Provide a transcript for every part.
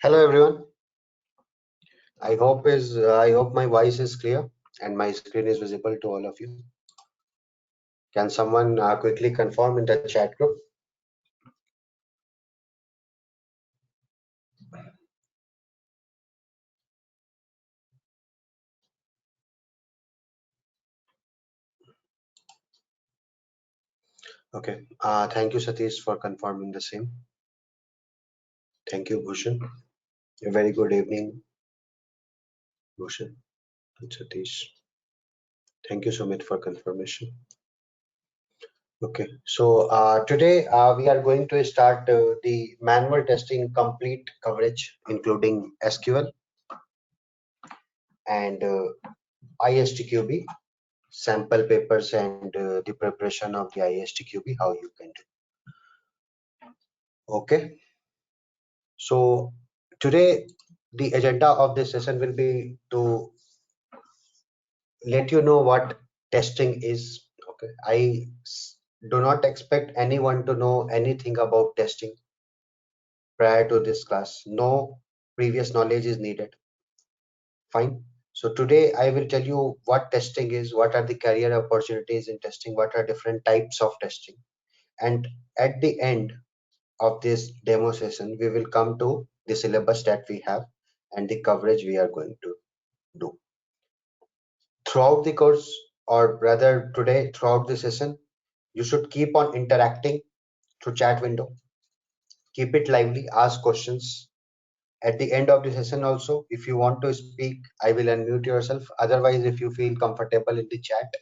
Hello everyone. I hope my voice is clear and my screen is visible to all of you. Can someone quickly confirm in the chat group? Okay. Thank you, Satish, for confirming the same. Thank you, Bhushan. A very good evening, Bhushan and Satish. Thank you, Sumit, for confirmation. Okay. So today we are going to start the manual testing complete coverage, including SQL and ISTQB sample papers and the preparation of the ISTQB, how you can do. Okay, so today the agenda of this session will be to let you know what testing is. Okay, do not expect anyone to know anything about testing prior to this class. No previous knowledge is needed. Fine. So today I will tell you what testing is, what are the career opportunities in testing, what are different types of testing, and at the end of this demo session, we will come to the syllabus that we have and the coverage we are going to do. Throughout the course, or rather today, throughout the session, you should keep on interacting through chat window. Keep it lively, ask questions. At the end of the session also, if you want to speak, I will unmute yourself. Otherwise, if you feel comfortable in the chat,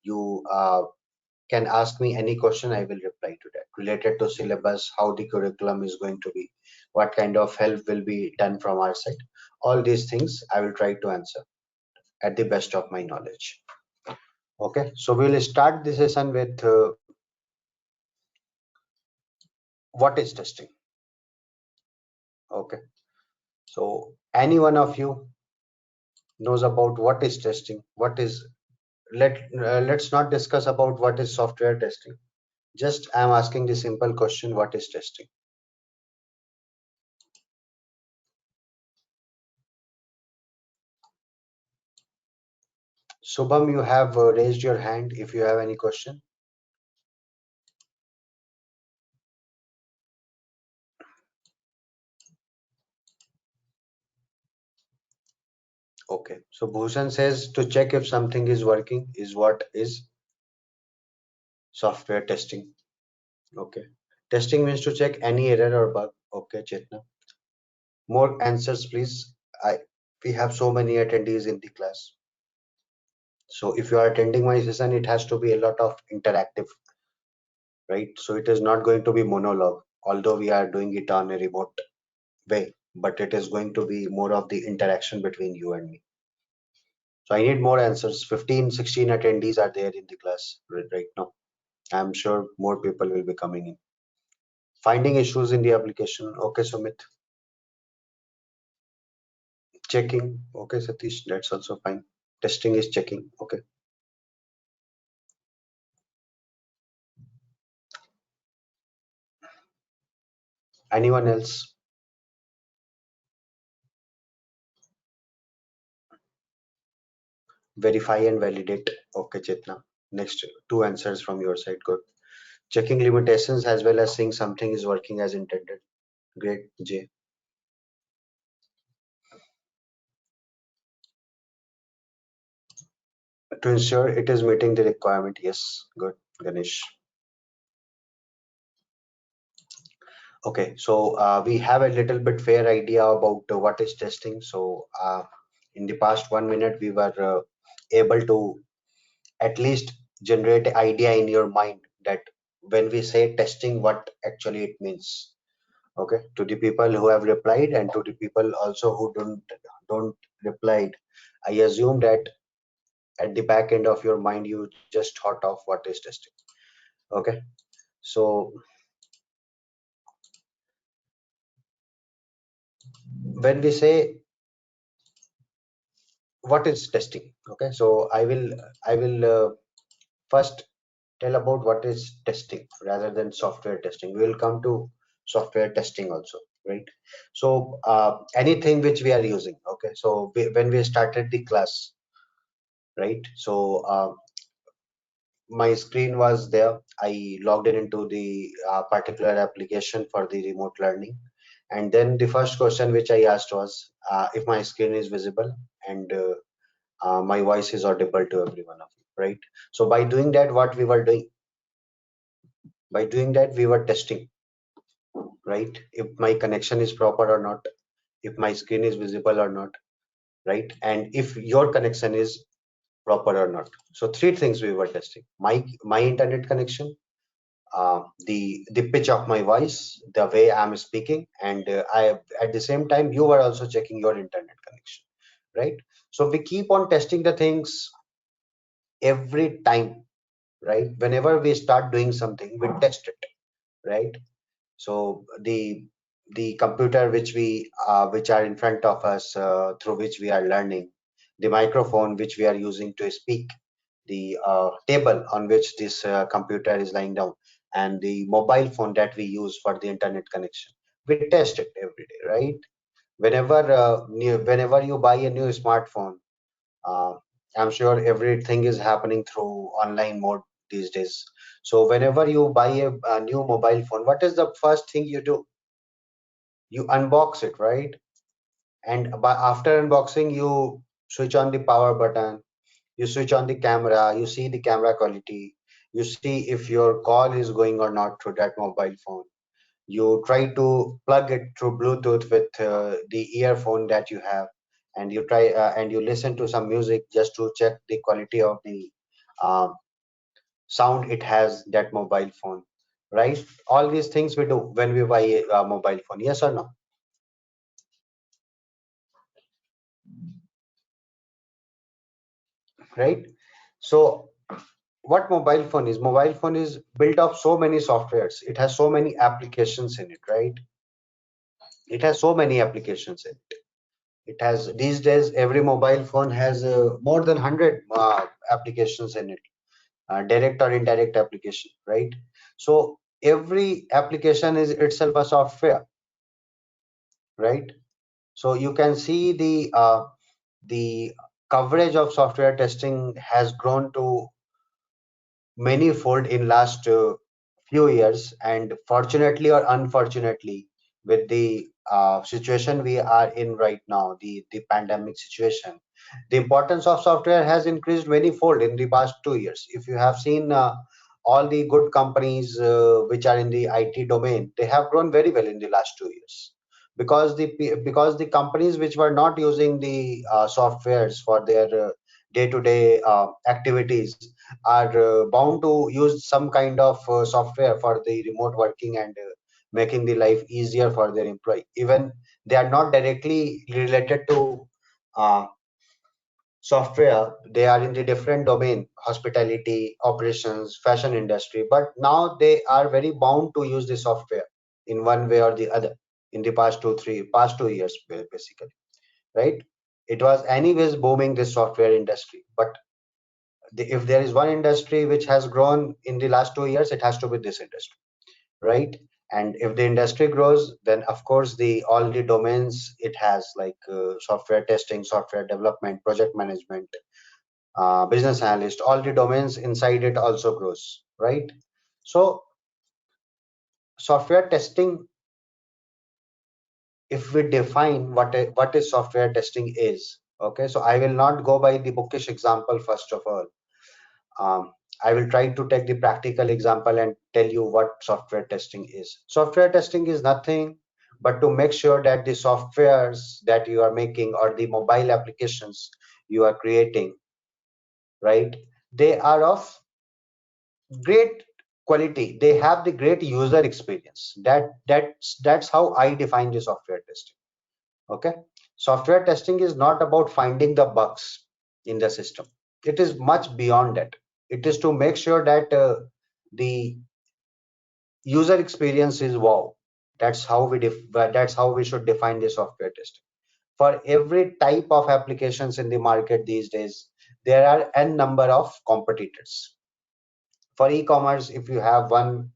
you can ask me any question. I will reply to that related to syllabus, how the curriculum is going to be, what kind of help will be done from our side. All these things I will try to answer at the best of my knowledge. Okay, so we will start the session with what is testing. Okay, so any one of you knows about what is testing, what is let's not discuss about what is software testing. Just I'm asking the simple question, what is testing? Subham, you have raised your hand if you have any question. Okay, so Bhushan says to check if something is working is what is software testing. Okay, testing means to check any error or bug. Okay, Chetna. More answers, please. We have so many attendees in the class. So if you are attending my session, it has to be a lot of interactive, right? So it is not going to be monologue, although we are doing it on a remote way, but it is going to be more of the interaction between you and me. So I need more answers. 15, 16 attendees are there in the class right now. I'm sure more people will be coming in. Finding issues in the application. Okay, Sumit. Checking. Okay, Satish, that's also fine. Testing is checking. Okay. Anyone else? Verify and validate. Okay, Chetna. Next, two answers from your side. Good. Checking limitations as well as seeing something is working as intended. Great, J. To ensure it is meeting the requirement. Yes, good, Ganesh. Okay, so we have a little bit fair idea about what is testing. So in the past 1 minute, we were able to at least generate an idea in your mind that when we say testing, what actually it means. Okay, to the people who have replied and to the people also who don't replied, I assume that at the back end of your mind you just thought of what is testing. Okay, so when we say what is testing, okay, so I will first tell about what is testing rather than software testing. We will come to software testing also. right? So anything which we are using, okay, so when we started the class, right, so my screen was there. I logged in into the particular application for the remote learning, and then the first question which I asked was if my screen is visible and my voice is audible to every one of you, right? So by doing that, what we were doing, by doing that, we were testing, right? If my connection is proper or not, if my screen is visible or not, right? And if your connection is proper or not. So three things we were testing: my internet connection, the pitch of my voice, the way I'm speaking, and I at the same time you were also checking your internet connection, right? So we keep on testing the things every time, right? Whenever we start doing something, we test it, right? So the computer which are in front of us, through which we are learning, the microphone which we are using to speak, the table on which this computer is lying down, and the mobile phone that we use for the internet connection, we test it every day, right? Whenever you buy a new smartphone, uh, I'm sure everything is happening through online mode these days. So whenever you buy a new mobile phone, what is the first thing you do? You unbox it, right? And after unboxing, you switch on the power button, you switch on the camera, you see the camera quality, you see if your call is going or not through that mobile phone. You try to plug it through Bluetooth with the earphone that you have, and you try and you listen to some music just to check the quality of the um, sound it has, that mobile phone, right? All these things we do when we buy a mobile phone, yes or no, right? So what mobile phone is, mobile phone is built of so many softwares, it has so many applications in it, right? It has so many applications in it. It has, these days every mobile phone has more than 100 applications in it, direct or indirect application, right? So every application is itself a software, right? So you can see the coverage of software testing has grown to many-fold in last few years, and fortunately or unfortunately, with the situation we are in right now, the pandemic situation, the importance of software has increased many-fold in the past 2 years. If you have seen all the good companies which are in the IT domain, they have grown very well in the last 2 years, because the companies which were not using the softwares for their day-to-day activities are bound to use some kind of software for the remote working, and making the life easier for their employee. Even they are not directly related to uh, software, they are in the different domain, hospitality, operations, fashion industry, but now they are very bound to use the software in one way or the other in the past 2 years, basically, right? It was anyways booming, this software industry, but if there is one industry which has grown in the last 2 years, it has to be this industry, right? And if the industry grows, then of course the all the domains it has, like software testing, software development, project management, business analyst, all the domains inside it also grows, right? So software testing, if we define what is software testing is, okay, so I will not go by the bookish example. First of all, um, I will try to take the practical example and tell you what software testing is. Software testing is nothing but to make sure that the softwares that you are making or the mobile applications you are creating, right, they are of great quality. They have the great user experience. That's how I define the software testing. Okay, software testing is not about finding the bugs in the system. It is much beyond that. It is to make sure that the user experience is wow. That's how we should define the software testing. For every type of applications in the market these days, there are n number of competitors. For e-commerce, if you have one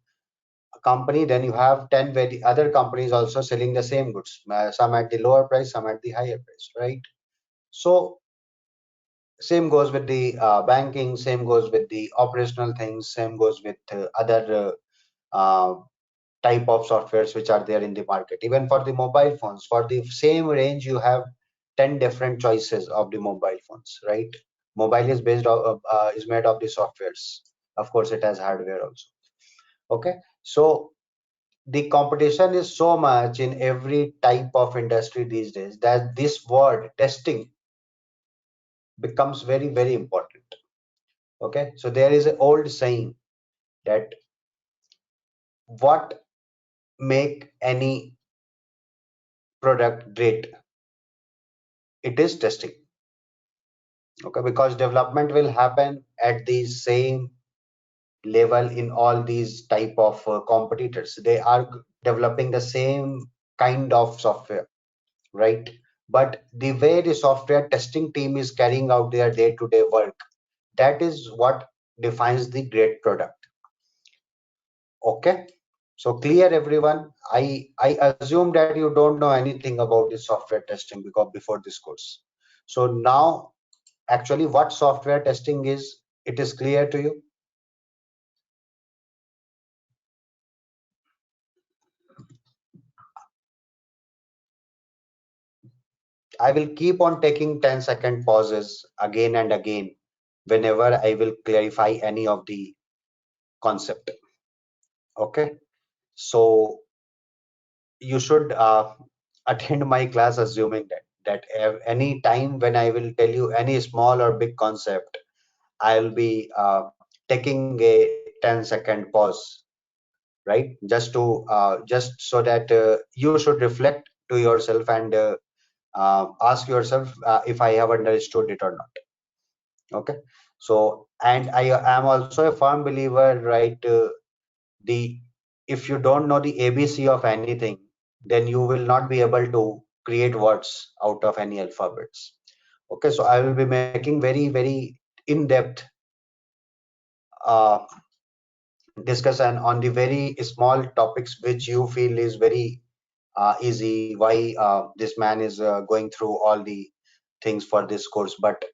company, then you have 10 very other companies also selling the same goods, some at the lower price, some at the higher price, right? So same goes with the banking, same goes with the operational things, same goes with other type of softwares which are there in the market. Even for the mobile phones, for the same range, you have 10 different choices of the mobile phones, right? Mobile is based is made of the softwares. Of course, it has hardware also. Okay, so the competition is so much in every type of industry these days that this word testing becomes very, very important. Okay, so there is an old saying that what make any product great, it is testing. Okay, because development will happen at the same level in all these type of competitors. They are developing the same kind of software, right? But the way the software testing team is carrying out their day-to-day work, that is what defines the great product. Okay, so clear everyone. I assume that you don't know anything about the software testing because before this course. So now actually what software testing is, it is clear to you. I will keep on taking 10-second pauses again and again whenever I will clarify any of the concept. Okay, so you should attend my class assuming that any time when I will tell you any small or big concept, I'll be taking a 10-second pause, right? Just so that you should reflect to yourself and ask yourself if I have understood it or not. Okay, so and I am also a firm believer, right? The if you don't know the ABC of anything, then you will not be able to create words out of any alphabets. Okay, so I will be making very, very in-depth uh, discussion on the very small topics which you feel is very easy. Why this man is going through all the things for this course, but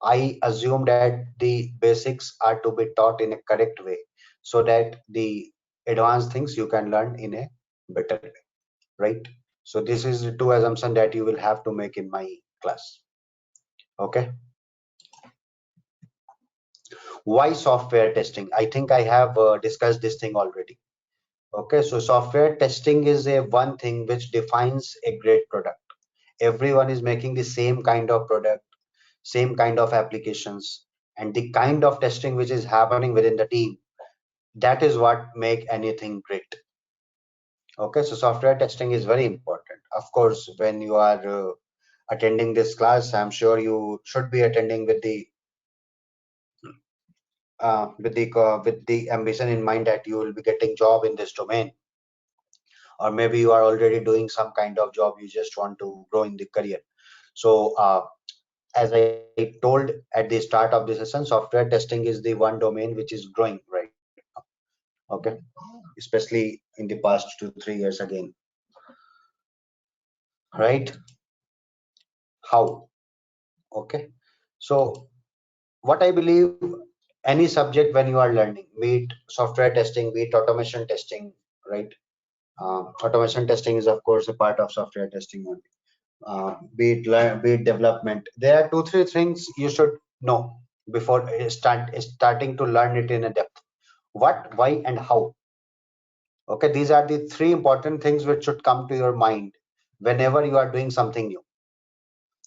I assume that the basics are to be taught in a correct way so that the advanced things you can learn in a better way, right? So this is the two assumption that you will have to make in my class. Okay, why software testing? I think I have discussed this thing already. Okay, so software testing is a one thing which defines a great product. Everyone is making the same kind of product, same kind of applications, and the kind of testing which is happening within the team, that is what make anything great. Okay, so software testing is very important. Of course, when you are attending this class, I'm sure you should be attending with the ambition in mind that you will be getting job in this domain, or maybe you are already doing some kind of job, you just want to grow in the career. So as I told at the start of the session, software testing is the one domain which is growing right now. Okay, especially in the past 2-3 years again, right? How? Okay, so what I believe, any subject when you are learning, be it software testing, be it automation testing, right? Automation testing is of course a part of software testing only. Be it development, there are 2-3 things you should know before starting to learn it in a depth. What, why, and how. Okay, these are the three important things which should come to your mind whenever you are doing something new.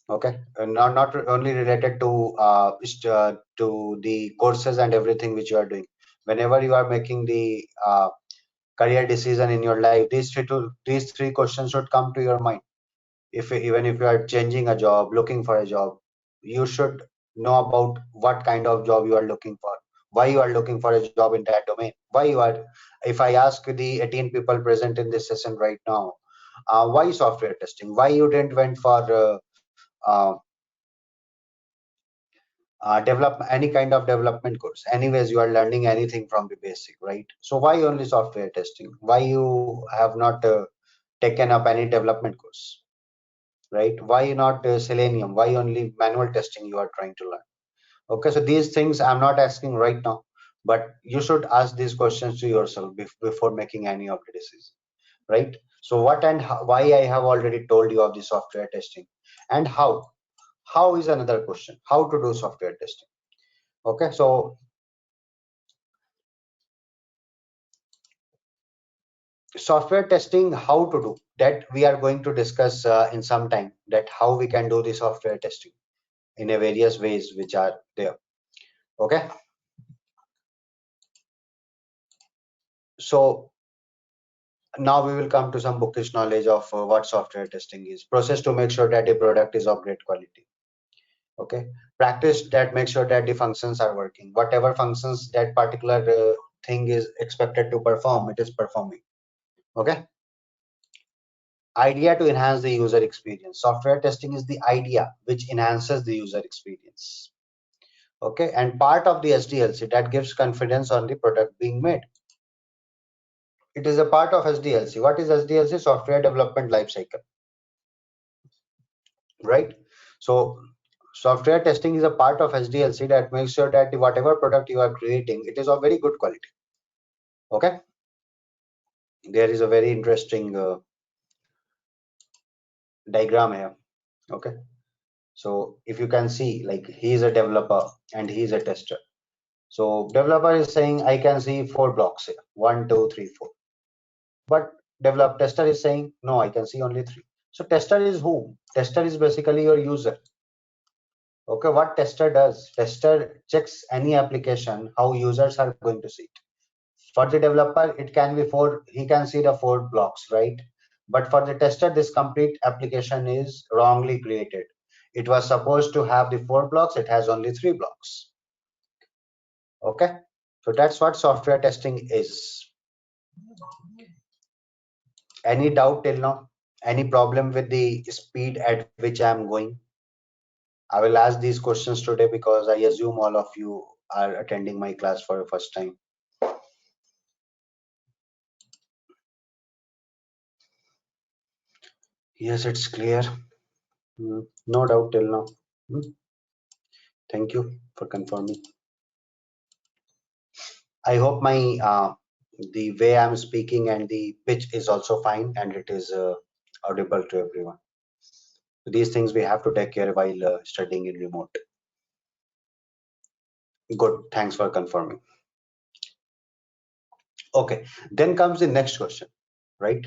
Okay, and not only related to the courses and everything which you are doing. Whenever you are making the career decision in your life, these three questions should come to your mind. If even if you are changing a job, looking for a job, you should know about what kind of job you are looking for, why you are looking for a job in that domain, why you are. If I ask the 18 people present in this session right now, why software testing, why you didn't went for develop any kind of development course. Anyways, you are learning anything from the basic, right? So why only software testing? Why you have not taken up any development course, right? Why not Selenium? Why only manual testing you are trying to learn? Okay, so these things I'm not asking right now, but you should ask these questions to yourself before making any of the decision, right? So what and how, why I have already told you of the software testing, and how is another question. How to do software testing? Okay, so software testing, how to do that, we are going to discuss in some time, that how we can do the software testing in a various ways which are there. Okay, so now we will come to some bookish knowledge of what software testing is. Process to make sure that a product is of great quality. Okay, practice that make sure that the functions are working, whatever functions that particular thing is expected to perform, it is performing. Okay, idea to enhance the user experience. Software testing is the idea which enhances the user experience. Okay, and part of the SDLC that gives confidence on the product being made. It is a part of SDLC. What is SDLC? Software development lifecycle, right? So software testing is a part of SDLC that makes sure that whatever product you are creating, it is of very good quality. Okay, there is a very interesting diagram here. Okay, so if you can see, like, he is a developer and he is a tester. So developer is saying I can see 4 blocks here, 1 2 3 4, but develop tester is saying no, I can see only 3. So tester is who? Tester is basically your user. Okay, what tester does? Tester checks any application how users are going to see it. For the developer, it can be 4, he can see the 4 blocks, right? But for the tester, this complete application is wrongly created. It was supposed to have the 4 blocks, it has only 3 blocks. Okay, so that's what software testing is. Any doubt till now? Any problem with the speed at which I'm going? I will ask these questions today because I assume all of you are attending my class for the first time. Yes, it's clear. No doubt till now. Thank you for confirming. I hope my the way I'm speaking and the pitch is also fine and it is audible to everyone. These things we have to take care while studying in remote. Good, thanks for confirming. Okay, then comes the next question, right?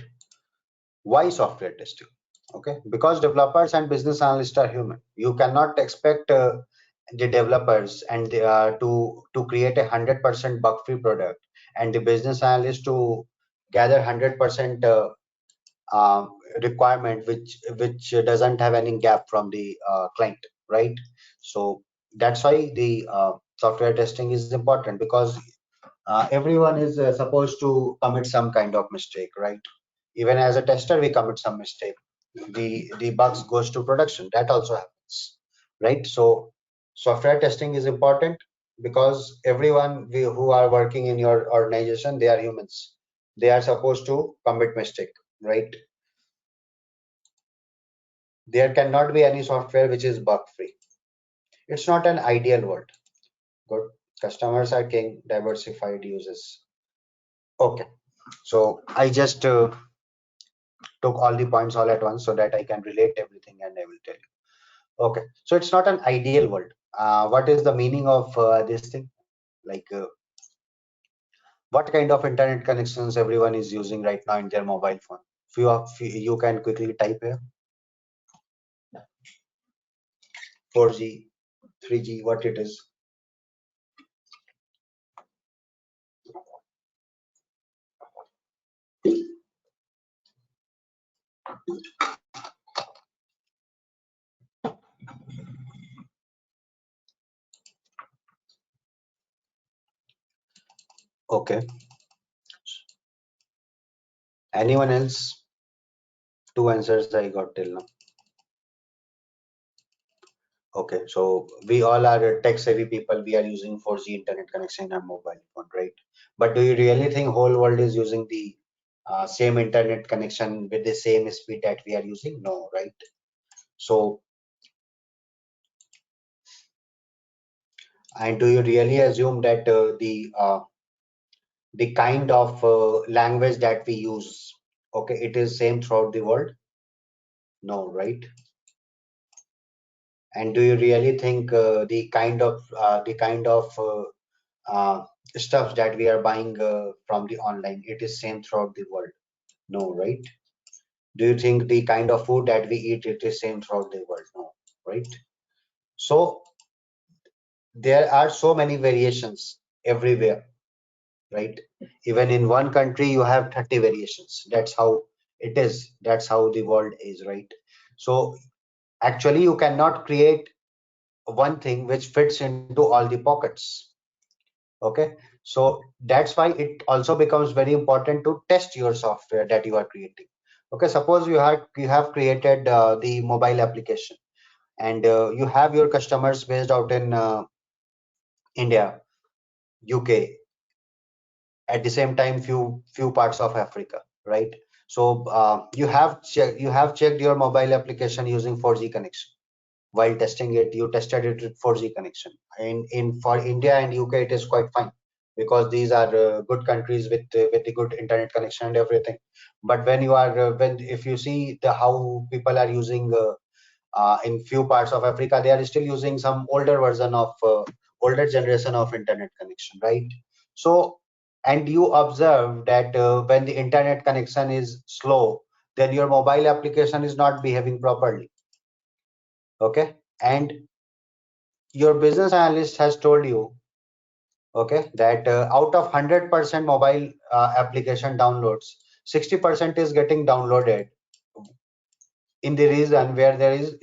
Why software testing? Okay, because developers and business analysts are human. You cannot expect the developers and to create a 100% bug-free product, and the business analyst to gather 100% requirement which doesn't have any gap from the client, right? So that's why the software testing is important, because everyone is supposed to commit some kind of mistake, right? Even as a tester we commit some mistake, the bugs goes to production, that also happens, right? So software testing is important because everyone who are working in your organization, they are humans, they are supposed to commit mistake, right? There cannot be any software which is bug free. It's not an ideal world. Good. Customers are king, diversified uses. Okay, so I just took all the points all at once so that I can relate everything and I will tell you. Okay, so it's not an ideal world. What is the meaning of this thing? Like, what kind of internet connections everyone is using right now in their mobile phone? You can quickly type here. 4G, 3G, what it is. Okay, anyone else? 2 answers I got till now. Okay, so we all are tech savvy people. We are using 4G internet connection in our mobile phone, right? But do you really think whole world is using the same internet connection with the same speed that we are using? No, right? So, and do you really assume that the kind of language that we use, okay, it is same throughout the world? No, right? And do you really think the kind of stuff that we are buying from the online, it is same throughout the world? No, right? Do you think the kind of food that we eat, it is same throughout the world? No, right? So there are so many variations everywhere, right? Even in one country, you have 30 variations. That's how it is. That's how the world is, right? So actually, you cannot create one thing which fits into all the pockets. Okay, so that's why it also becomes very important to test your software that you are creating. Okay, suppose you have created the mobile application, and you have your customers based out in India, UK, at the same time few parts of Africa, right? So you have checked your mobile application using 4G connection. While testing it, you tested it with 4G connection. In for India and UK, it is quite fine because these are good countries with the good internet connection and everything. But when you are when if you see the how people are using in few parts of Africa, they are still using some older generation of internet connection, right? So, and you observe that when the internet connection is slow, then your mobile application is not behaving properly. Okay, and your business analyst has told you, okay, that out of 100% mobile application downloads, 60% is getting downloaded in the region where there is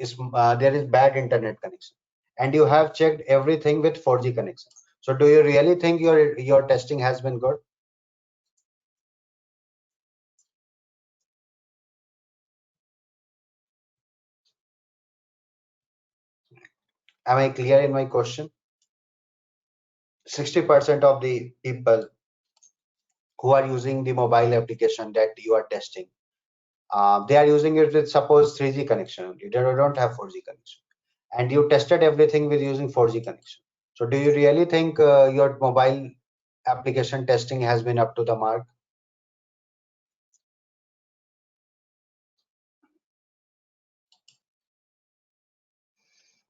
bad internet connection, and you have checked everything with 4G connection. So do you really think your testing has been good? Am I clear in my question? 60% of the people who are using the mobile application that you are testing, they are using it with suppose 3G connection only. They don't have 4G connection, and you tested everything with using 4G connection. So do you really think your mobile application testing has been up to the mark?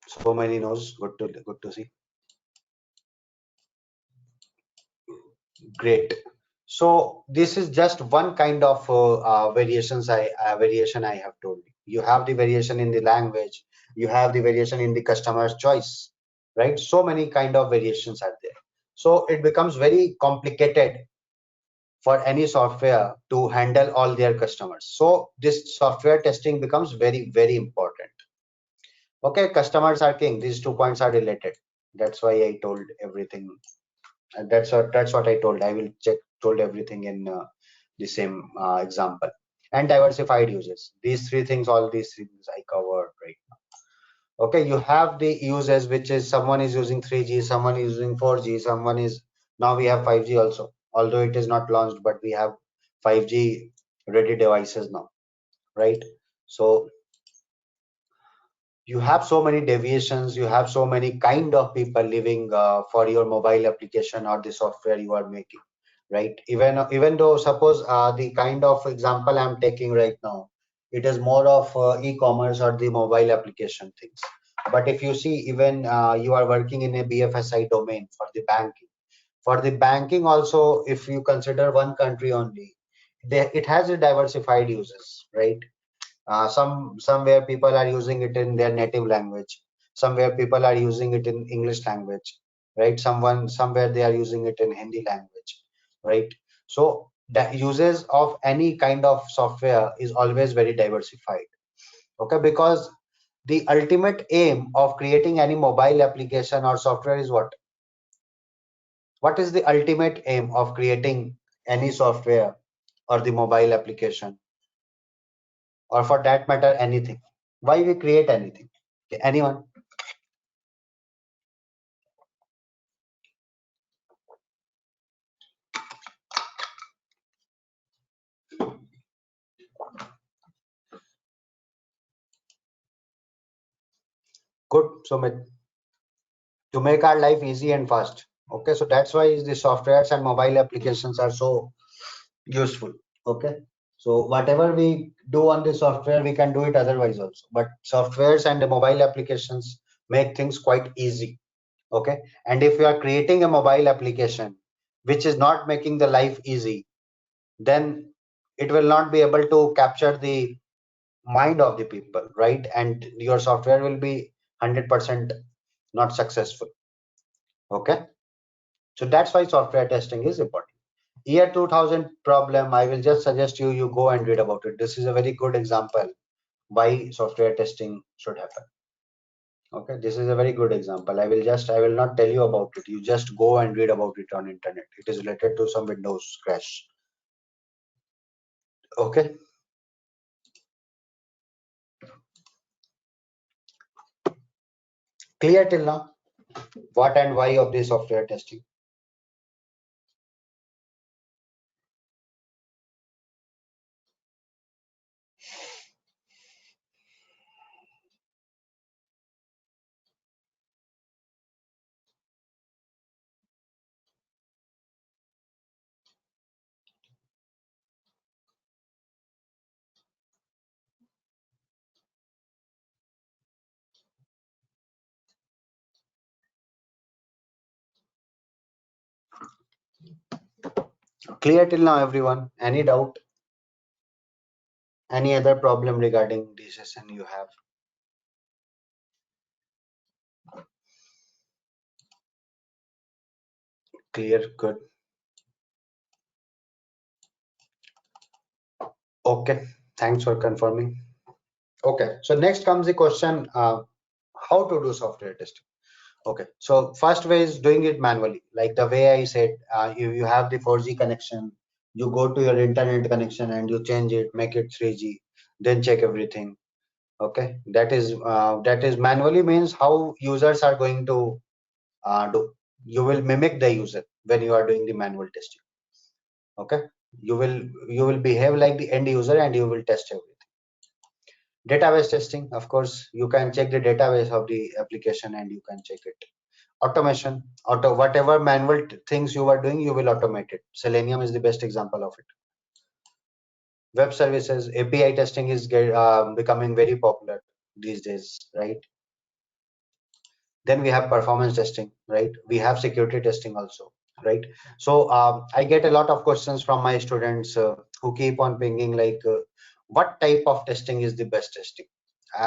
So many knows. Good to see. Great. So this is just one kind of variation I have told you. You have the variation in the language. You have the variation in the customer's choice, right? So many kind of variations are there. So it becomes very complicated for any software to handle all their customers. So this software testing becomes very, very important. Okay, customers are king. These 2 points are related. That's why I told everything. And that's what I told. I will check told everything in the same example. And diversified uses. These three things, all these things I covered right now. Okay, you have the uses which is someone is using 3G, someone is using 4G, someone is now we have 5G also. Although it is not launched, but we have 5G ready devices now, right? So you have so many deviations, you have so many kind of people living for your mobile application or the software you are making, right? Even though suppose the kind of example I'm taking right now, it is more of e-commerce or the mobile application things. But if you see, even you are working in a BFSI domain for the banking also, if you consider one country only, it has a diversified uses, right? Somewhere people are using it in their native language, somewhere people are using it in English language, right? Somewhere they are using it in Hindi language, right? So the uses of any kind of software is always very diversified. Okay, because the ultimate aim of creating any mobile application or software is what is the ultimate aim of creating any software or the mobile application, or for that matter anything? Why we create anything? Okay, anyone? Good, Sumit. To make our life easy and fast. Okay, so that's why the softwares and mobile applications are so useful. Okay, so whatever we do on the software, we can do it otherwise also. But softwares and the mobile applications make things quite easy. Okay, and if you are creating a mobile application which is not making the life easy, then it will not be able to capture the mind of the people, right? And your software will be 100% not successful. Okay, so that's why software testing is important. Year 2000 problem, I will just suggest you go and read about it. This is a very good example why software testing should happen. Okay, this is a very good example. I will not tell you about it. You just go and read about it on internet. It is related to some Windows crash. Okay, clear till now what and why of the software testing? Clear till now, everyone? Any doubt? Any other problem regarding this session you have? Clear, good. Okay, thanks for confirming. Okay, so next comes the question, how to do software testing. Okay, so first way is doing it manually. Like the way I said, you have the 4G connection, you go to your internet connection and you change it, make it 3G, then check everything. Okay, that is manually means how users are going to do. You will mimic the user when you are doing the manual testing. Okay, you will behave like the end user and you will test everything. Database testing, of course, you can check the database of the application and you can check it. Automation, whatever manual things you are doing, you will automate it. Selenium is the best example of it. Web services, API testing is becoming very popular these days, right? Then we have performance testing, right? We have security testing also, right? So I get a lot of questions from my students who keep on pinging like, what type of testing is the best testing?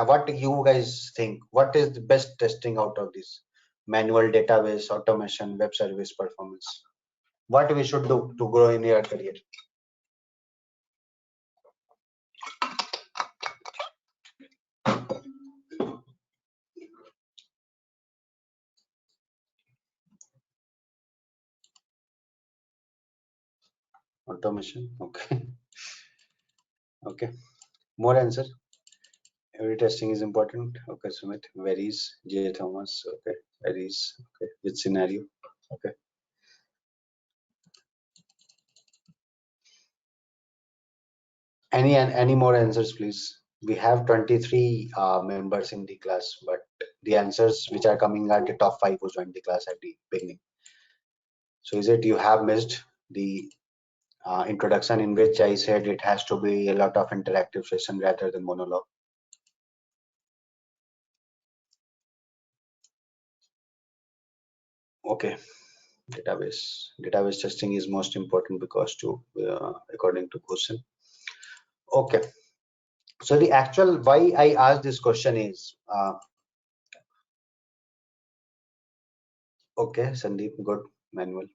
What do you guys think? What is the best testing out of this? Manual, database, automation, web service, performance. What we should do to grow in your career? Automation, okay. Okay, more answer. Every testing is important. Okay, Sumit, varies. J. Thomas, okay, varies. Okay, which scenario? Okay. Any more answers, please? We have 23 members in the class, but the answers which are coming are the top 5 who joined the class at the beginning. So is it you have missed the introduction in which I said it has to be a lot of interactive session rather than monologue? Okay, database testing is most important because to according to question. Okay, so the actual why I asked this question is okay, Sandeep, good, Manuel.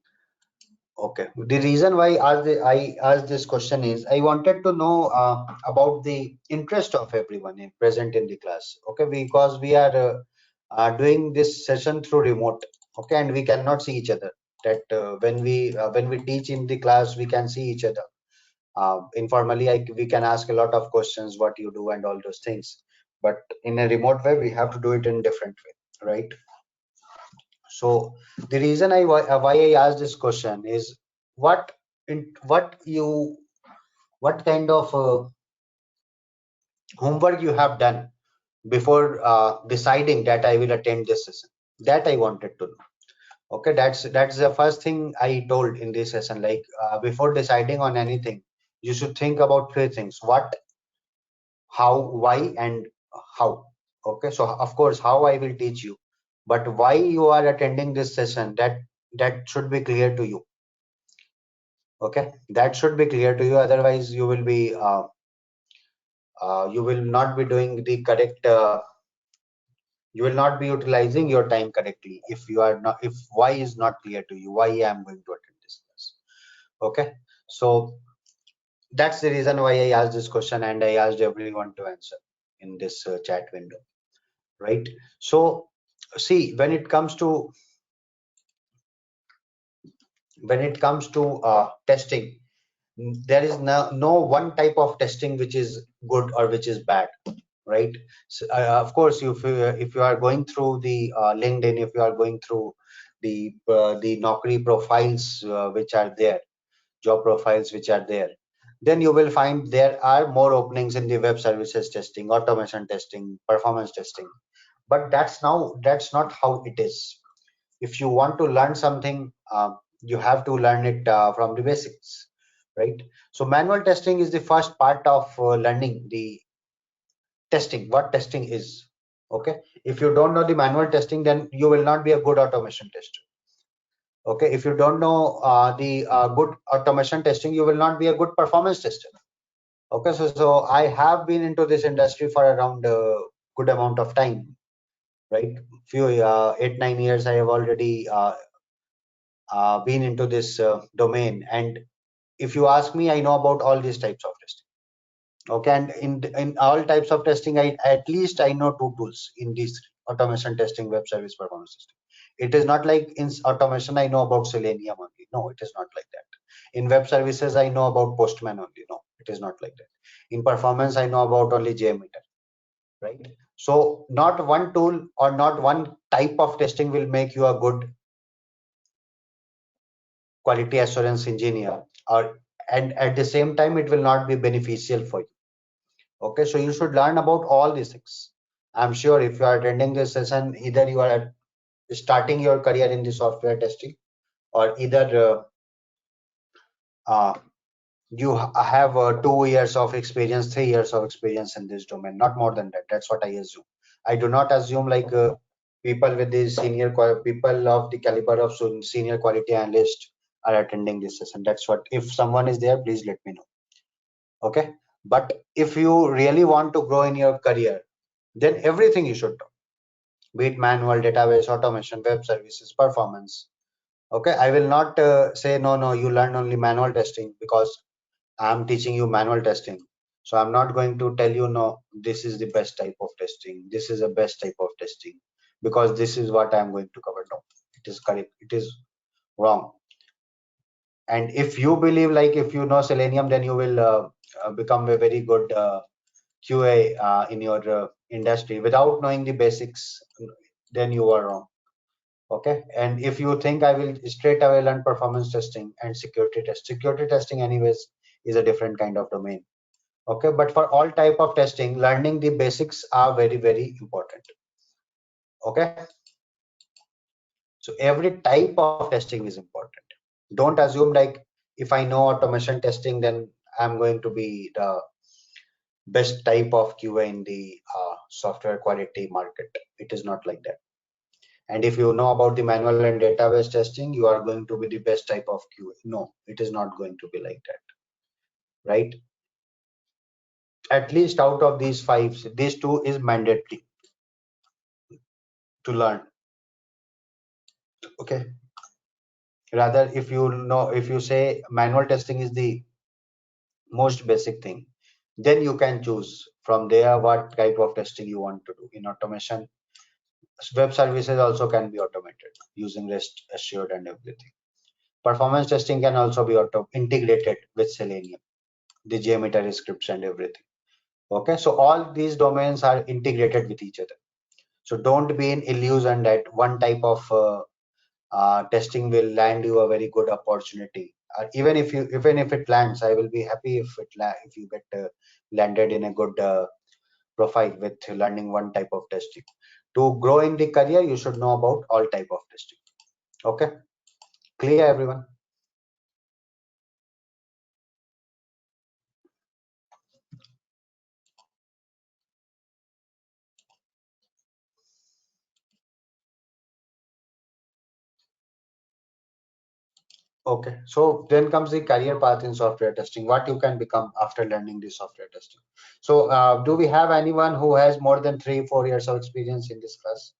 Okay, the reason why I asked this question is I wanted to know about the interest of everyone present in the class. Okay, because we are doing this session through remote. Okay, and we cannot see each other. That when we teach in the class, we can see each other. Informally, we can ask a lot of questions, what you do and all those things. But in a remote way, we have to do it in different way, right? So the reason why I asked this question is what what kind of homework you have done before deciding that I will attend this session? That I wanted to know. Okay, that's the first thing I told in this session. Like before deciding on anything, you should think about three things: what, how, why, and how. Okay, so of course, how I will teach you, but why you are attending this session, that should be clear to you. Okay, that should be clear to you. Otherwise, you will not be doing the correct. You will not be utilizing your time correctly if you are not, if why is not clear to you, why I am going to attend this class. Okay, so that's the reason why I asked this question, and I asked everyone to answer in this chat window, right? So see, when it comes to testing, there is no one type of testing which is good or which is bad, right? So, of course, if you are going through the LinkedIn, if you are going through the Naukri profiles which are there, job profiles which are there, then you will find there are more openings in the web services testing, automation testing, performance testing. But that's not how it is. If you want to learn something, you have to learn it from the basics, right? So manual testing is the first part of learning the testing, what testing is. Okay, if you don't know the manual testing, then you will not be a good automation tester. Okay, if you don't know the good automation testing, you will not be a good performance tester. Okay, so I have been into this industry for around a good amount of time, right? Few 8-9 years I have already been into this domain, and if you ask me, I know about all these types of testing. Okay, and in all types of testing, I at least I know two tools in this: automation testing, web service performance testing. It is not like in automation I know about Selenium only. No, it is not like that. In web services I know about Postman only. No, it is not like that. In performance I know about only JMeter, right? So not one tool or not one type of testing will make you a good quality assurance engineer, or and at the same time it will not be beneficial for you. Okay, so you should learn about all these things. I'm sure if you are attending this session, either you are starting your career in the software testing, or either you have 2 years of experience, 3 years of experience in this domain, not more than that. That's what I assume. I do not assume like people with the people of the caliber of senior quality analyst are attending this session. That's what, if someone is there, please let me know. Okay, but if you really want to grow in your career, then everything you should know, be it manual, database, automation, web services, performance. Okay, I will not say no, you learn only manual testing because I'm teaching you manual testing. So I'm not going to tell you no, this is the best type of testing, this is the best type of testing, because this is what I'm going to cover. No, it is correct, it is wrong. And if you believe like if you know Selenium, then you will become a very good QA in your industry without knowing the basics, then you are wrong. Okay, and if you think I will straight away learn performance testing and security testing anyways is a different kind of domain. Okay, but for all type of testing, learning the basics are very, very important. Okay, so every type of testing is important. Don't assume like if I know automation testing, then I'm going to be the best type of QA in the software quality market. It is not like that. And if you know about the manual and database testing, you are going to be the best type of QA. No, it is not going to be like that, right? At least out of these five, these two is mandatory to learn. Okay. Rather, if you know, if you say manual testing is the most basic thing, then you can choose from there what type of testing you want to do. In automation, web services also can be automated using REST assured and everything. Performance testing can also be integrated with Selenium, the JMeter scripts and everything. Okay, so all these domains are integrated with each other. So don't be in illusion that one type of testing will land you a very good opportunity. Even if it lands, I will be happy if you get landed in a good profile with learning one type of testing. To grow in the career, you should know about all type of testing. Okay, clear everyone? Okay, so then comes the career path in software testing, what you can become after learning the software testing. So do we have anyone who has more than 3-4 years of experience in this class?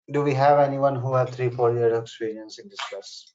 Do we have anyone who has 3-4 years of experience in this class?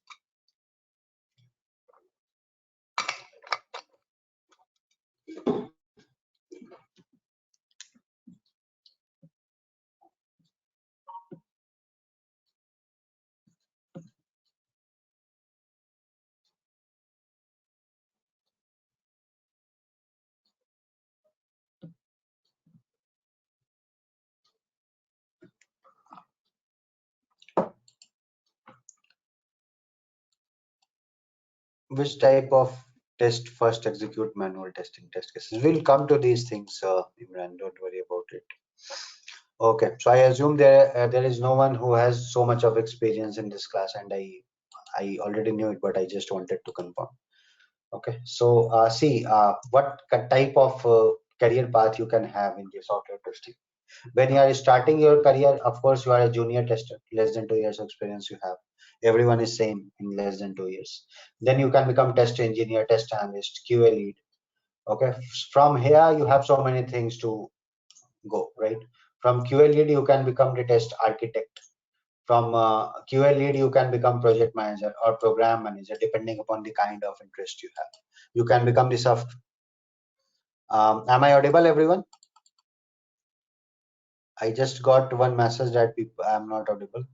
Which type of test first execute manual testing test cases? We'll come to these things, Imran, don't worry about it. Okay, so I assume there is no one who has so much of experience in this class, and I already knew it, but I just wanted to confirm. Okay, so see what type of career path you can have in the software testing. When you are starting your career, of course, you are a junior tester, less than 2 years of experience you have. Everyone is same in less than 2 years. Then you can become test engineer, test analyst, QA lead. Okay, from here you have so many things to go, right? From QA lead you can become the test architect. From QA lead you can become project manager or program manager, depending upon the kind of interest you have. You can become the soft. Am I audible, everyone? I just got one message that people, I'm not audible.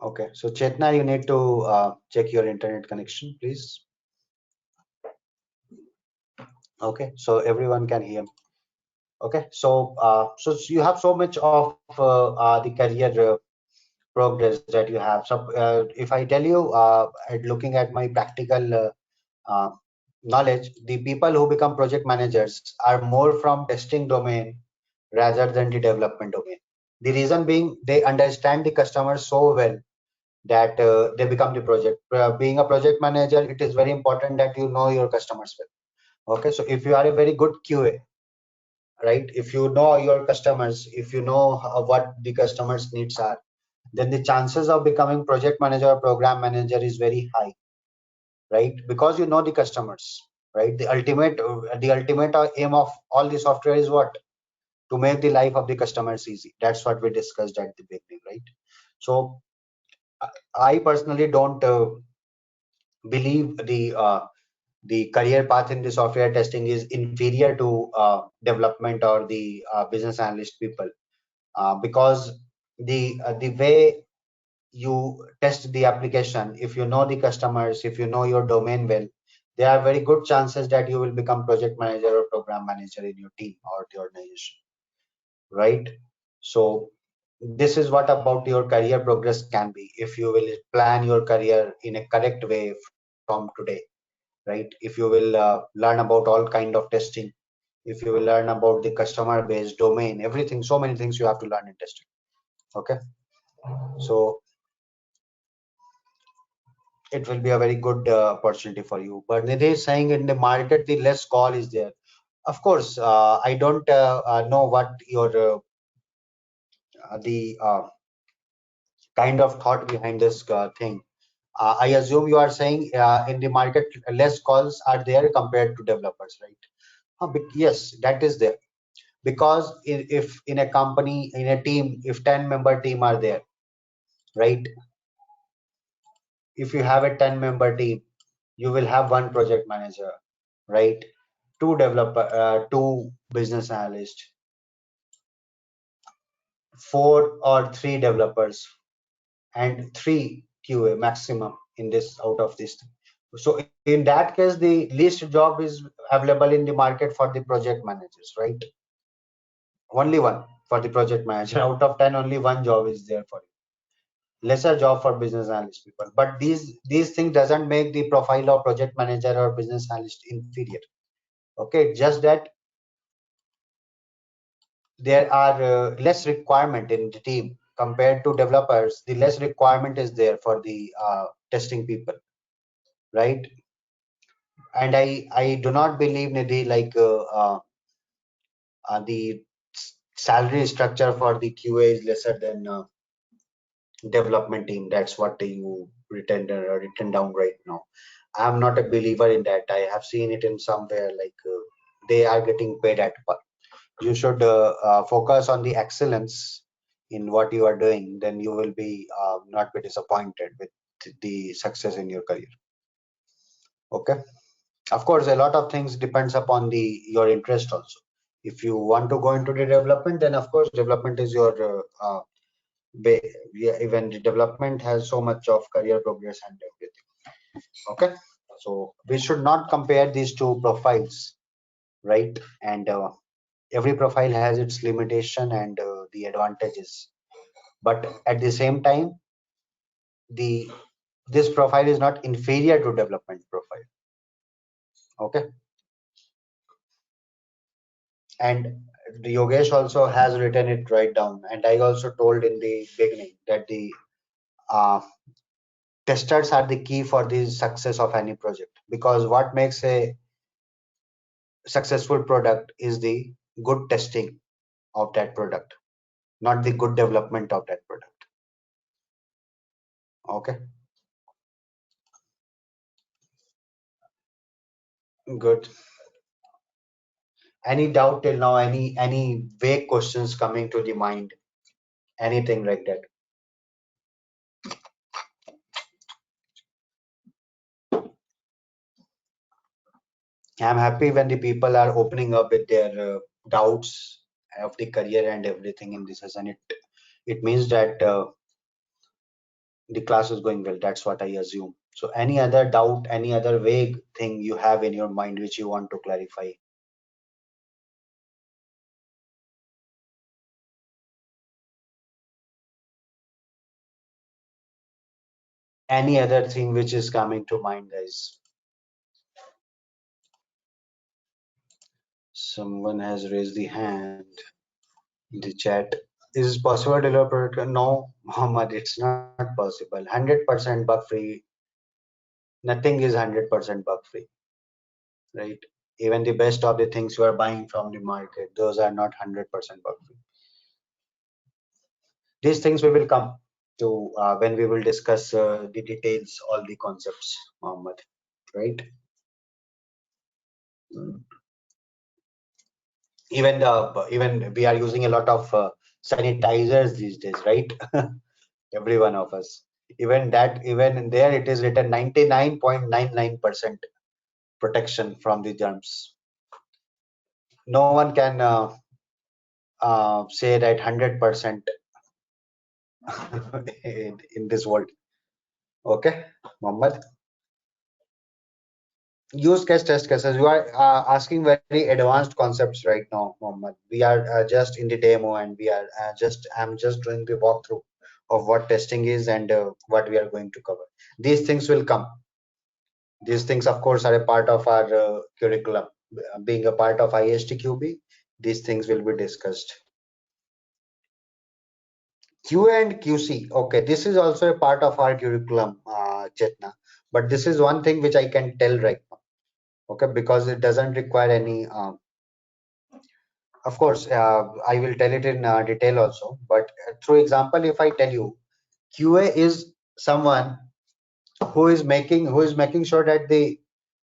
Okay, so Chetna, you need to check your internet connection, please. Okay, so everyone can hear me. Okay, so so you have so much of the career progress that you have. So if I tell you, looking at my practical uh, knowledge, the people who become project managers are more from testing domain rather than the development domain. The reason being they understand the customer so well that they become the project. Being a project manager, it is very important that you know your customers well. Okay, so if you are a very good QA, right? If you know your customers, if you know what the customers' needs are, then the chances of becoming project manager or program manager is very high, right? Because you know the customers, right? The ultimate aim of all the software is what? To make the life of the customers easy. That's what we discussed at the beginning, right? So I personally don't believe the career path in the software testing is inferior to development or the business analyst people, because the way you test the application, if you know the customers, if you know your domain well, there are very good chances that you will become project manager or program manager in your team or the organization, right? So this is what about your career progress can be if you will plan your career in a correct way from today, right? If you will learn about all kind of testing, if you will learn about the customer base, domain, everything, so many things you have to learn in testing. Okay, so it will be a very good opportunity for you. But Nidhi is saying in the market the less call is there. Of course, I don't know what your the kind of thought behind this thing. I assume you are saying in the market less calls are there compared to developers, right? Yes, that is there, because if in a company, in a team, if 10-member team are there, right? If you have a 10-member team, you will have one project manager, right? Two developer, two business analysts, 4 or 3 developers, and 3 QA maximum in this out of this. So in that case, the least job is available in the market for the project managers, right? Only one for the project manager. Out of 10, only one job is there for you. lesser job for business analyst people. But these things doesn't make the profile of project manager or business analyst inferior. Okay, just that there are less requirement in the team compared to developers. The less requirement is there for the testing people, right? And I do not believe, Nidhi, like the salary structure for the QA is lesser than development team. That's what you written down right now. I'm not a believer in that. I have seen it in somewhere like they are getting paid at par. You should focus on the excellence in what you are doing. Then you will be not be disappointed with the success in your career. Okay. Of course, a lot of things depends upon the your interest also. If you want to go into the development, then of course development is your yeah, even the development has so much of career progress and everything. Okay, so we should not compare these two profiles, right? And every profile has its limitation and the advantages, but at the same time, the this profile is not inferior to development profile. Okay, and the Yogesh also has written it right down, and I also told in the beginning that the uh, testers are the key for the success of any project, because what makes a successful product is the good testing of that product, not the good development of that product. Okay, good. Any doubt till now? Any vague questions coming to the mind? Anything like that? I'm happy when the people are opening up with their doubts of the career and everything in this session. It means that the class is going well. That's what I assume. So, any other doubt, any other vague thing you have in your mind which you want to clarify? Any other thing which is coming to mind, guys? Someone has raised the hand in the chat. Is it possible to develop? No, Muhammad, it's not possible. 100% bug free. Nothing is 100% bug free, right? Even the best of the things you are buying from the market, those are not 100% bug free. These things we will come to when we will discuss the details, all the concepts, Muhammad, right? Mm. Even we are using a lot of sanitizers these days, right? Every one of us. Even that, even there, it is written 99.99% protection from the germs. No one can say that 100% in this world. Okay, Mohammed. Use case test cases. You are asking very advanced concepts right now, Mohammed. We are just in the demo, and we are I'm just doing the walkthrough of what testing is and what we are going to cover. These things will come. These things, of course, are a part of our curriculum. Being a part of ISTQB, these things will be discussed. QA and QC. Okay, this is also a part of our curriculum, Chetna. But this is one thing which I can tell right now. Okay, because it doesn't require any. Of course, I will tell it in detail also. But through example, if I tell you, QA is someone who is making sure that the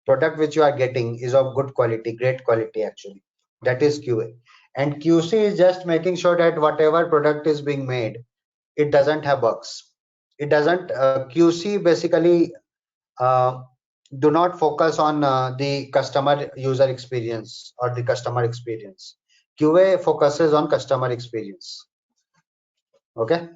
product which you are getting is of good quality, great quality actually. That is QA. And QC is just making sure that whatever product is being made, it doesn't have bugs. It doesn't. QC basically uh, do not focus on the customer user experience or the customer experience. QA focuses on customer experience. Okay,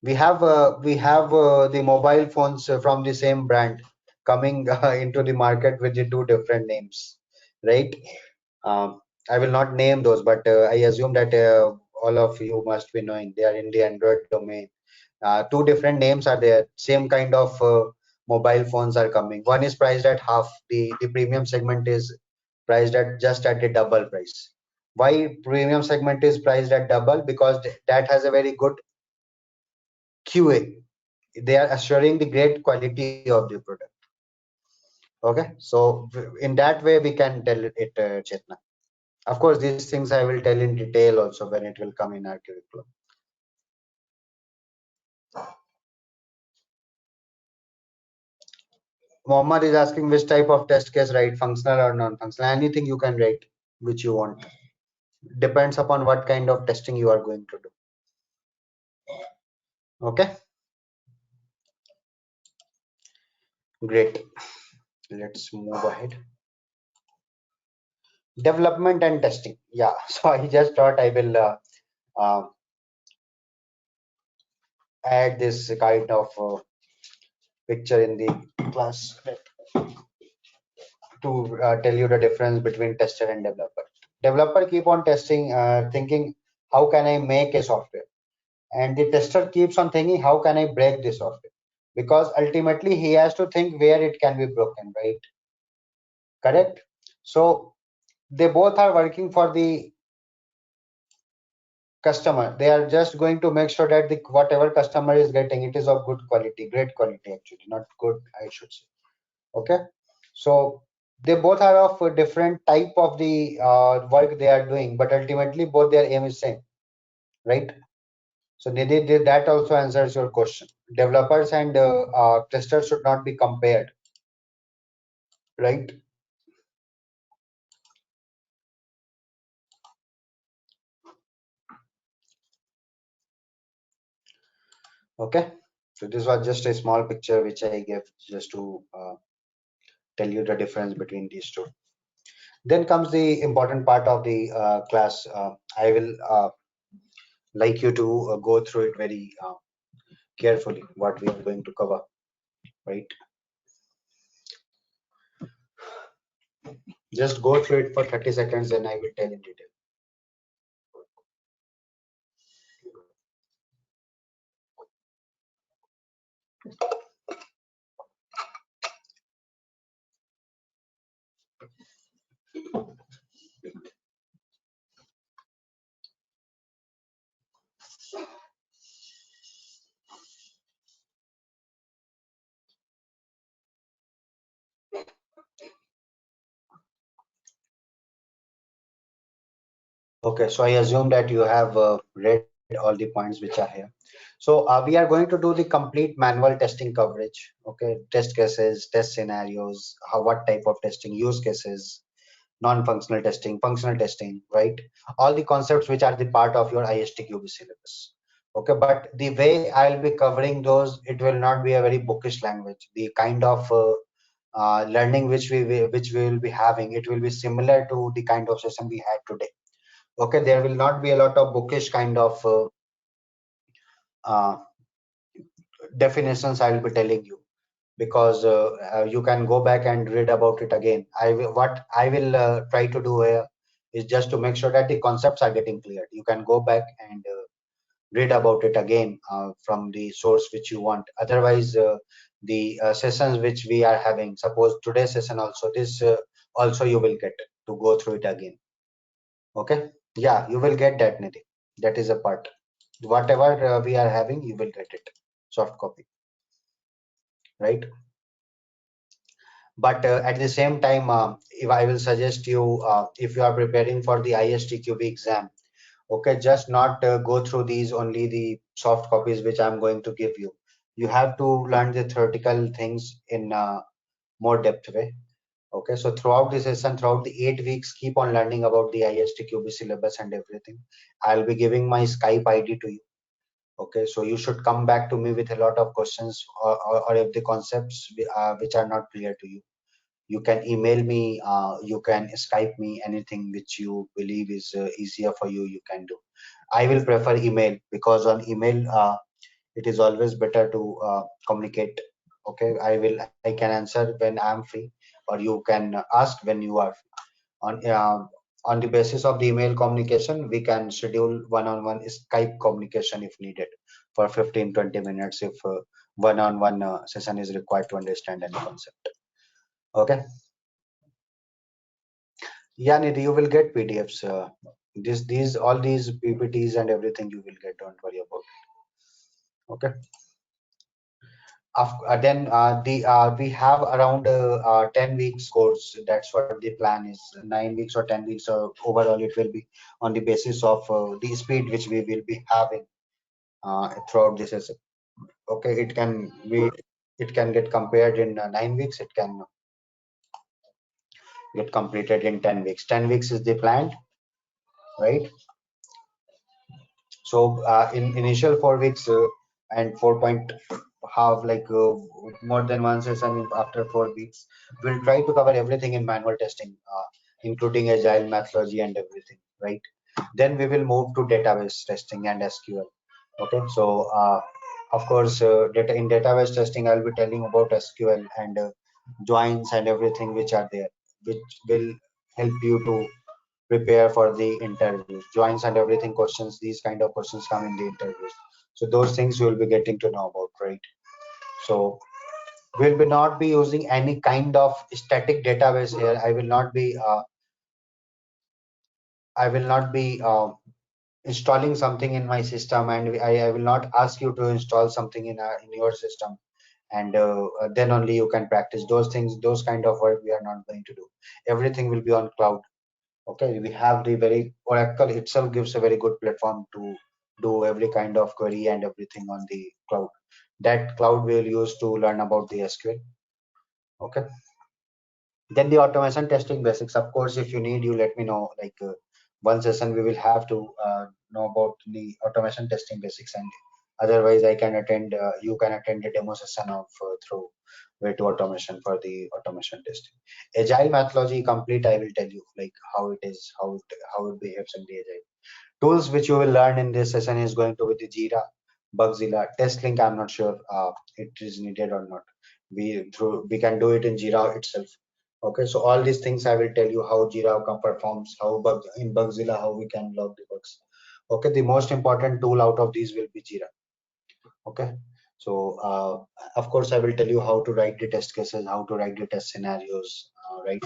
we have the mobile phones from the same brand coming into the market with the two different names, right? I will not name those, but I assume that all of you must be knowing they are in the Android domain. Two different names are there, same kind of mobile phones are coming. One is priced at half, the premium segment is priced at just at the double price. Why premium segment is priced at double? Because that has a very good QA. They are assuring the great quality of the product. Okay, so in that way we can tell it, Chetna. Of course, these things I will tell in detail also when it will come in our curriculum. Mohammed is asking which type of test case write, functional or non-functional. Anything you can write which you want. Depends upon what kind of testing you are going to do. Okay, great. Let's move ahead. Development and testing. Yeah, so I just thought I will uh, add this kind of picture in the class to tell you the difference between tester and developer. Developer keep on testing, thinking how can I make a software, and the tester keeps on thinking how can I break this software, because ultimately he has to think where it can be broken, right? Correct. So they both are working for the customer. They are just going to make sure that the whatever customer is getting, it is of good quality, great quality actually, not good, I should say. Okay, so they both are of a different type of the work they are doing, but ultimately both their aim is same, right? So Nidhi, that also answers your question. Developers and testers should not be compared, right? Okay, so this was just a small picture which I gave just to tell you the difference between these two. Then comes the important part of the class. I will like you to go through it very carefully, what we are going to cover, right? Just go through it for 30 seconds and I will tell in detail. Okay, so I assume that you have read all the points which are here. So we are going to do the complete manual testing coverage. Okay, test cases, test scenarios, what type of testing, use cases, non-functional testing, functional testing, right? All the concepts which are the part of your ISTQB syllabus. Okay, but the way I'll be covering those, it will not be a very bookish language. The kind of learning which we will be having, it will be similar to the kind of session we had today. Okay, there will not be a lot of bookish kind of uh, definitions I will be telling you, because you can go back and read about it again. What I will try to do here is just to make sure that the concepts are getting clear. You can go back and read about it again from the source which you want. Otherwise, the sessions which we are having, suppose today's session also, this also you will get to go through it again. Okay, yeah, you will get that, Nidhi. That is a part. Whatever we are having, you will get it soft copy, right? But at the same time, if I will suggest you, if you are preparing for the ISTQB exam, okay, just not go through these only the soft copies which I'm going to give you. You have to learn the theoretical things in more depth way. Okay, so throughout the session, throughout the 8 weeks, keep on learning about the ISTQB syllabus and everything. I'll be giving my Skype ID to you. Okay, so you should come back to me with a lot of questions, or if the concepts which are not clear to you, you can email me, you can Skype me, anything which you believe is easier for you, you can do. I will prefer email, because on email it is always better to communicate. Okay, I can answer when I'm free, or you can ask when you are free. On on the basis of the email communication, we can schedule one-on-one Skype communication if needed for 15-20 minutes if one-on-one session is required to understand any concept. Okay. Yeah, Nidhi, you will get PDFs. These all these PPTs and everything you will get. Don't worry about it. Okay. Then we have around 10 weeks course. That's what the plan is. 9 weeks or 10 weeks. Overall, it will be on the basis of the speed which we will be having throughout this session. Okay, it can get compared in 9 weeks. It can get completed in 10 weeks. 10 weeks is the plan, right? So in initial 4 weeks and 4 point have like more than one session after 4 weeks, we'll try to cover everything in manual testing, including agile methodology and everything, right? Then we will move to database testing and SQL. Okay, so of course, data in database testing, I'll be telling about SQL and joins and everything which are there, which will help you to prepare for the interviews. Joins and everything questions, these kind of questions come in the interviews. So those things you will be getting to know about, right? So we'll be not be using any kind of static database here. I will not be installing something in my system, and I will not ask you to install something in your system, and then only you can practice those things. Those kind of work we are not going to do. Everything will be on cloud. Okay, we have the very Oracle itself gives a very good platform to do every kind of query and everything on the cloud. That cloud we'll use to learn about the SQL. Okay. Then the automation testing basics. Of course, if you need, you let me know. Like one session, we will have to know about the automation testing basics, and otherwise, I can attend. You can attend a demo session of through way to automation for the automation testing. Agile methodology complete. I will tell you like how it is, how it behaves in the agile. Tools which you will learn in this session is going to be the Jira, Bugzilla, TestLink. I'm not sure it is needed or not. We can do it in Jira itself. Okay, so all these things I will tell you how Jira performs, how in Bugzilla how we can log the bugs. Okay, the most important tool out of these will be Jira. Okay, so of course I will tell you how to write the test cases, how to write the test scenarios, right?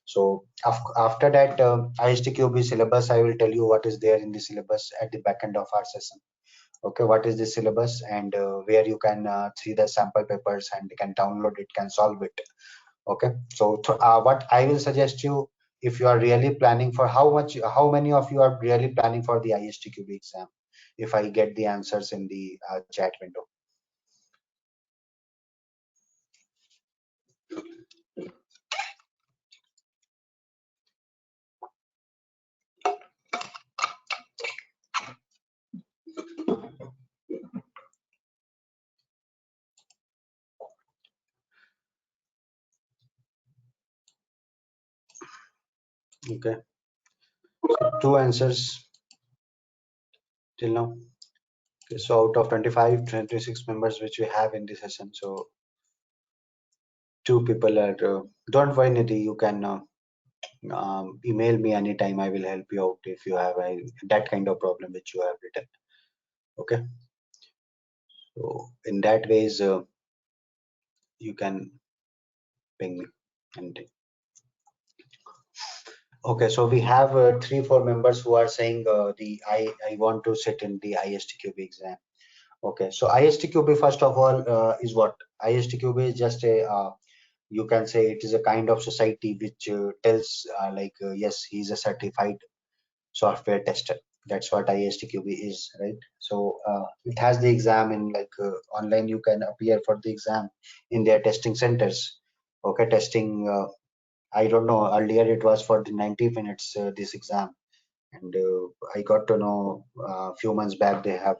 So after that ISTQB syllabus, I will tell you what is there in the syllabus at the back end of our session. Okay, what is the syllabus and where you can see the sample papers and you can download it, can solve it. Okay, so what I will suggest you, if you are really planning for how many of you are really planning for the ISTQB exam, if I get the answers in the chat window. Okay, so 2 answers till now. Okay, so out of 25, 26 members which we have in this session, so 2 people are. Don't worry, Nidhi, you can email me anytime. I will help you out if you have that kind of problem which you have written. Okay, so in that ways you can ping me. And okay, so we have 3-4 members who are saying I want to sit in the ISTQB exam. Okay, so ISTQB first of all is what? ISTQB is just a you can say it is a kind of society which tells yes, he is a certified software tester. That's what ISTQB is, right? So it has the exam in online. You can appear for the exam in their testing centers. Okay, testing. I don't know. Earlier it was for the 90 minutes this exam, and I got to know a few months back they have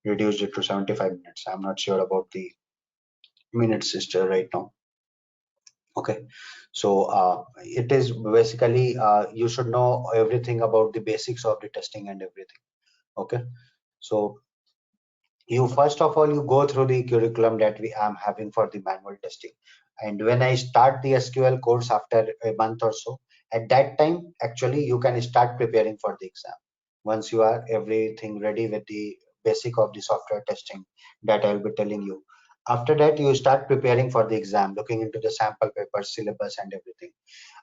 reduced it to 75 minutes. I'm not sure about the minutes sister right now. Okay, so it is basically you should know everything about the basics of the testing and everything. Okay, so you first of all you go through the curriculum that we am having for the manual testing, and when I start the SQL course after a month or so, At that time, actually, you can start preparing for the exam. Once you are everything ready with the basic of the software testing that I will be telling you. After that, you start preparing for the exam, looking into the sample papers, syllabus, and everything.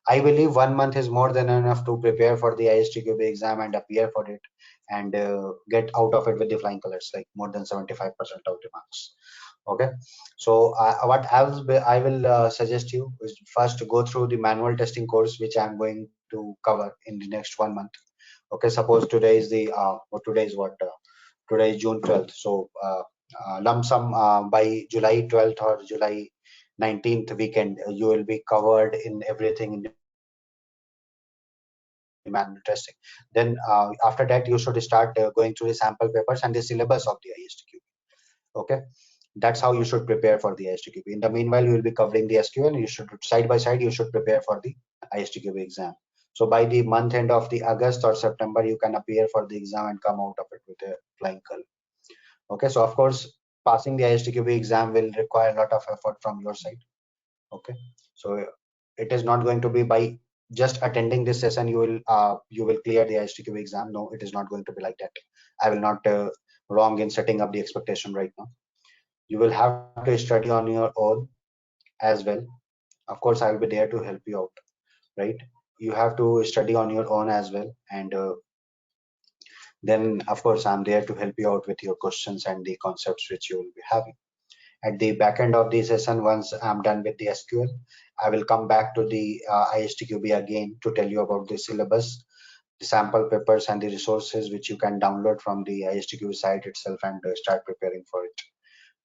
I believe 1 month is more than enough to prepare for the ISTQB exam and appear for it and get out of it with the flying colors, like more than 75% of the marks. Okay, so what I will suggest you is first to go through the manual testing course, which I'm going to cover in the next 1 month. Okay, suppose today is the today is what today is June 12th. So lump sum by July 12th or July 19th weekend, you will be covered in everything in the manual testing. Then after that, you should start going through the sample papers and the syllabus of the ISTQB. Okay, that's how you should prepare for the ISTQB. In the meanwhile, you will be covering the SQL. You should side by side, you should prepare for the ISTQB exam. So by the month end of the August or September, you can appear for the exam and come out of it with a flying color. Okay, so of course, passing the ISTQB exam will require a lot of effort from your side. Okay, so it is not going to be by just attending this session you will clear the ISTQB exam. No, it is not going to be like that. I will not wrong in setting up the expectation right now. You will have to study on your own as well. Of course, I will be there to help you out, right? You have to study on your own as well, and then of course I'm there to help you out with your questions and the concepts which you will be having. At the back end of the session, once I'm done with the SQL, I will come back to the ISTQB again to tell you about the syllabus, the sample papers, and the resources which you can download from the ISTQB site itself and start preparing for it.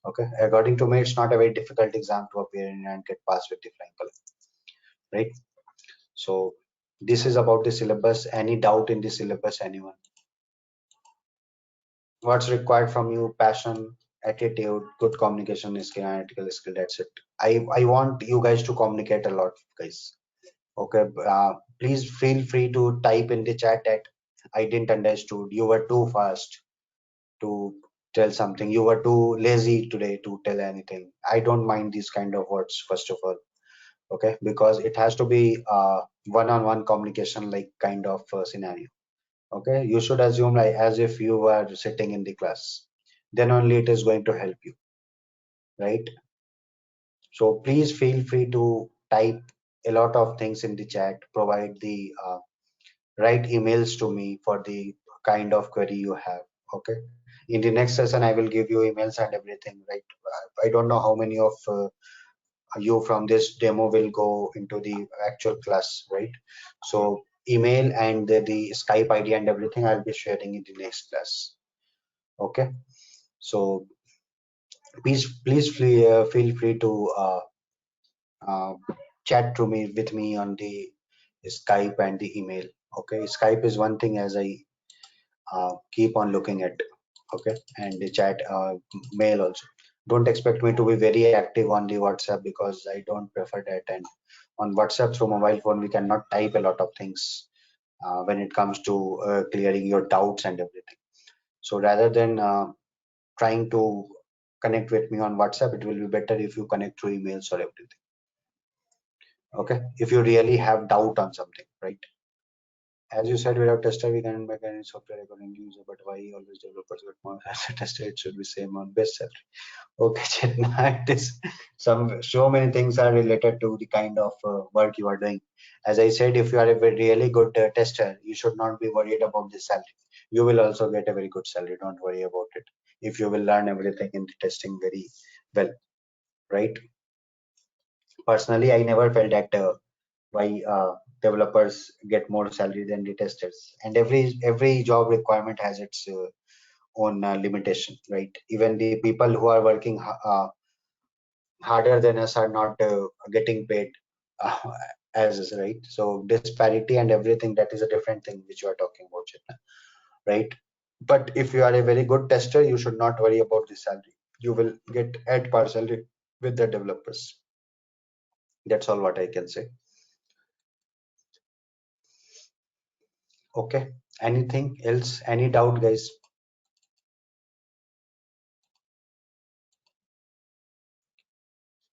Okay, according to me, it's not a very difficult exam to appear in and get passed with the flying color, right? So this is about the syllabus. Any doubt in the syllabus, anyone? What's required from you? Passion, attitude, good communication skill, analytical skill. That's it. I want you guys to communicate a lot, guys. Okay, please feel free to type in the chat that I didn't understood, you were too fast to tell something, you were too lazy today to tell anything. I don't mind these kind of words, first of all. Okay, because it has to be one-on-one communication, like kind of scenario. Okay, you should assume like as if you were sitting in the class, then only it is going to help you, right? So please feel free to type a lot of things in the chat, provide the write emails to me for the kind of query you have. Okay, in the next session I will give you emails and everything, right? I don't know how many of you from this demo will go into the actual class, right? So email and the Skype ID and everything I'll be sharing in the next class. Okay, so please feel free to uh, chat to me with me on the Skype and the email. Okay, Skype is one thing as I keep on looking at. Okay, and the chat mail also. Don't expect me to be very active on the WhatsApp because I don't prefer that. And on WhatsApp through mobile phone, we cannot type a lot of things when it comes to clearing your doubts and everything. So rather than trying to connect with me on WhatsApp, it will be better if you connect through emails or everything. Okay, if you really have doubt on something, right? As you said, without tester, we can make any software according to user, but why always developers get more as a tester? It should be same on best salary. Okay, Chetna, it is some so many things are related to the kind of work you are doing. As I said, if you are a really good tester, you should not be worried about the salary. You will also get a very good salary. Don't worry about it. If you will learn everything in the testing very well, right? Personally, I never felt that why developers get more salary than the testers, and every job requirement has its own limitation, right? Even the people who are working harder than us are not getting paid uh, as is, right? So disparity and everything, that is a different thing which you are talking about, Chetna, right? But if you are a very good tester, you should not worry about the salary. You will get at par salary with the developers. That's all what I can say. Okay, anything else, any doubt, guys?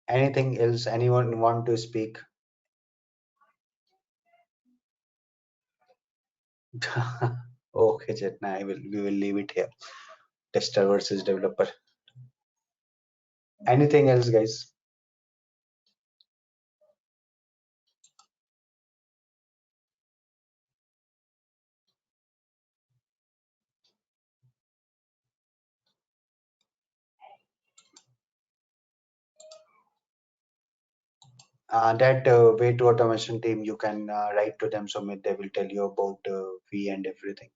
Anything else anyone want to speak? Okay, Chetna, we will leave it here. Tester versus developer. Anything else, guys? That way to automation team, you can write to them, so they will tell you about fee and everything.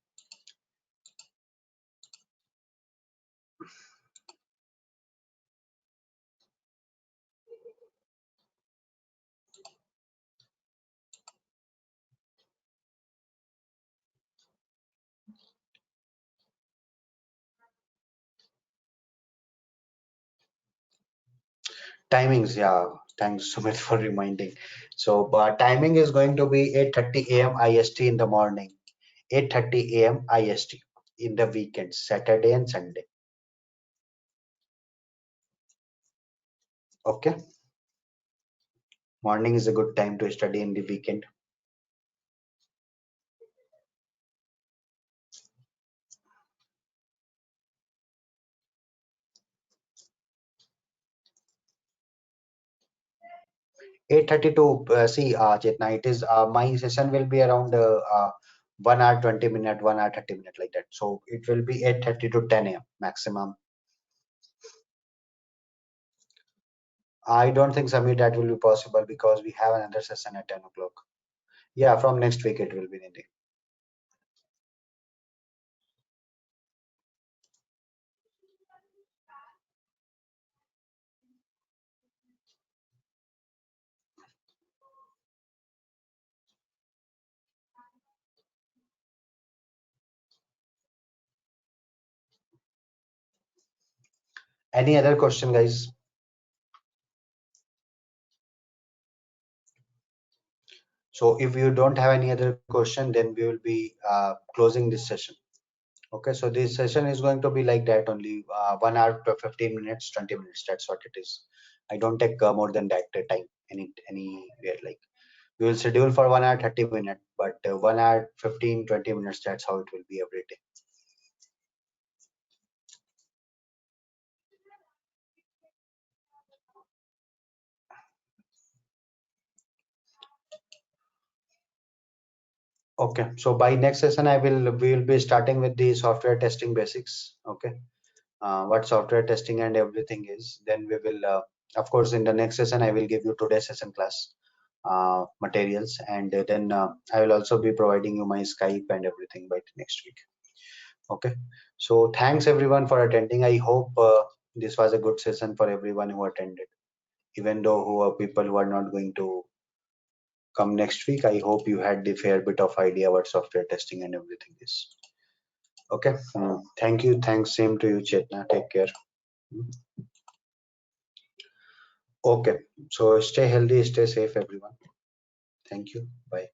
Timings, yeah. Thanks, Sumit, for reminding. So, timing is going to be 8:30 a.m. IST in the morning, 8:30 a.m. IST in the weekends, Saturday and Sunday. Okay, morning is a good time to study in the weekend. 8:30 to see, Chetna, it is my session will be around 1 hour 20 minute, 1 hour 30 minute like that. So it will be 8:30 to 10 a.m. maximum. I don't think, Samir, that will be possible because we have another session at 10 o'clock. Yeah, from next week it will be Nidhi. Any other question, guys? So if you don't have any other question, then we will be closing this session. Okay, so this session is going to be like that only, 1 hour to 15 minutes, 20 minutes. That's what it is. I don't take more than that time anywhere. Like we will schedule for 1 hour 30 minutes, but 1 hour 15 20 minutes. That's how it will be every day. Okay, so by next session, we will be starting with the software testing basics. Okay, what software testing and everything is. Then we will, of course, in the next session, I will give you today's session class materials, and then I will also be providing you my Skype and everything by next week. Okay, so thanks everyone for attending. I hope this was a good session for everyone who attended, even though who are people who are not going to come next week. I hope you had the fair bit of idea what software testing and everything is. Okay, thank you. Thanks, same to you, Chetna. Take care. Mm. Okay, so stay healthy, stay safe, everyone. Thank you. Bye.